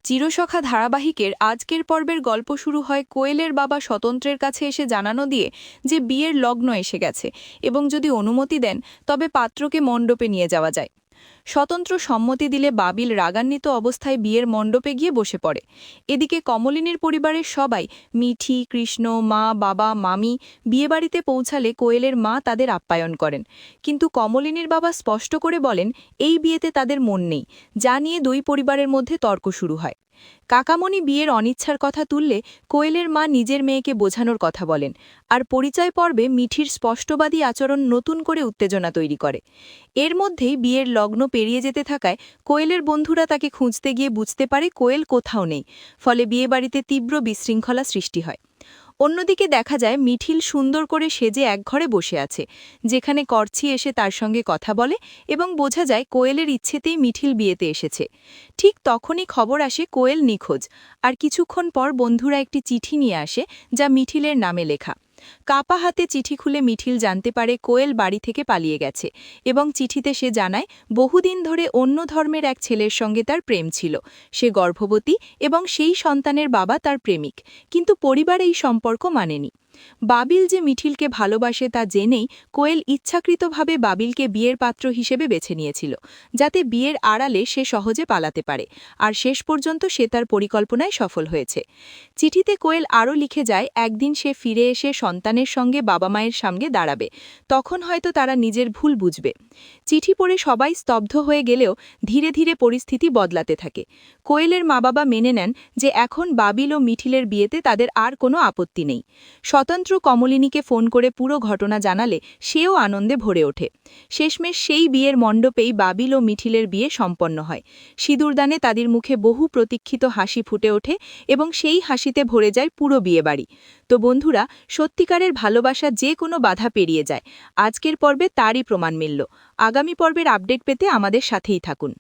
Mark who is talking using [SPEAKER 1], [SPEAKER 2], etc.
[SPEAKER 1] চিরসখা ধারাবাহিকের আজকের পর্বের গল্প শুরু হয় কোয়েলের বাবা স্বতন্ত্রের কাছে এসে জানানো দিয়ে যে বিয়ের লগ্ন এসে গেছে এবং যদি অনুমতি দেন তবে পাত্রকে মণ্ডপে নিয়ে যাওয়া যায়। স্বতন্ত্র সম্মতি দিলে বাবিল রাগান্বিত অবস্থায় বিয়ের মণ্ডপে গিয়ে বসে পড়ে। এদিকে কমলিনীর পরিবারের সবাই মিঠি, কৃষ্ণ, মা, বাবা, মামি বিয়েবাড়িতে পৌঁছালে কোয়েলের মা তাদের আপ্যায়ন করেন, কিন্তু কমলিনীর বাবা স্পষ্ট করে বলেন এই বিয়েতে তাদের মন নেই, যা নিয়ে দুই পরিবারের মধ্যে তর্ক শুরু হয়। কাকামণি বিয়ের অনিচ্ছার কথা তুললে কোয়েলের মা নিজের মেয়েকে বোঝানোর কথা বলেন, আর পরিচয় পর্বে মিঠির স্পষ্টবাদী আচরণ নতুন করে উত্তেজনা তৈরি করে। এর মধ্যেই বিয়ের লগ্ন পেরিয়ে যেতে থাকায় কোয়েলের বন্ধুরা তাকে খুঁজতে গিয়ে বুঝতে পারে কোয়েল কোথাও নেই, ফলে বিয়েবাড়িতে তীব্র বিশৃঙ্খলা সৃষ্টি হয়। অন্যদিকে দেখা যায় মিঠিল সুন্দর করে সেজে একঘরে বসে আছে, যেখানে করছি এসে তার সঙ্গে কথা বলে এবং বোঝা যায় কোয়েলের ইচ্ছেতেই মিঠিল বিয়েতে এসেছে। ঠিক তখনই খবর আসে কোয়েল নিখোঁজ, আর কিছুক্ষণ পর বন্ধুরা একটি চিঠি নিয়ে আসে যা মিঠিলের নামে লেখা। কাপা হাতে চিঠি খুলে মিঠিল জানতে পারে কোয়েল বাড়ি থেকে পালিয়ে গেছে এবং চিঠিতে সে জানায় বহুদিন ধরে অন্য ধর্মের এক ছেলের সঙ্গে তার প্রেম ছিল, সে গর্ভবতী এবং সেই সন্তানের বাবা তার প্রেমিক, কিন্তু পরিবার এই সম্পর্ক মানেনি। বাবিল যে মিঠিলকে ভালোবাসে তা জেনেই কোয়েল ইচ্ছাকৃতভাবে বাবিলকে বিয়ের পাত্র হিসেবে বেছে নিয়েছিল, যাতে বিয়ের আড়ালে সে সহজে পালাতে পারে, আর শেষ পর্যন্ত সে তার পরিকল্পনায় সফল হয়েছে। চিঠিতে কোয়েল আরও লিখে যায় একদিন সে ফিরে এসে সন্তানের সঙ্গে বাবা মায়ের সামনে দাঁড়াবে, তখন হয়তো তারা নিজের ভুল বুঝবে। চিঠি পড়ে সবাই স্তব্ধ হয়ে গেলেও ধীরে ধীরে পরিস্থিতি বদলাতে থাকে। কোয়েলের মা বাবা মেনে নেন যে এখন বাবিল ও মিঠিলের বিয়েতে তাদের আর কোনো আপত্তি নেই। স্বতন্ত্র কমলিনীকে ফোন করে পুরো ঘটনা জানালে সেও আনন্দে ভরে ওঠে। শেষমেশ সেই বিয়ের মণ্ডপেই বাবিল ও মিঠিলের বিয়ে সম্পন্ন হয়। সিঁদুরদানে তাদের মুখে বহু প্রতীক্ষিত হাসি ফুটে ওঠে এবং সেই হাসিতে ভরে যায় পুরো বিয়েবাড়ি। তো বন্ধুরা, সত্যিকারের ভালোবাসা যে কোনো বাধা পেরিয়ে যায়। আজকের পর্বে তারই প্রমাণ মিলল। আগামী পর্বের আপডেট পেতে আমাদের সাথেই থাকুন।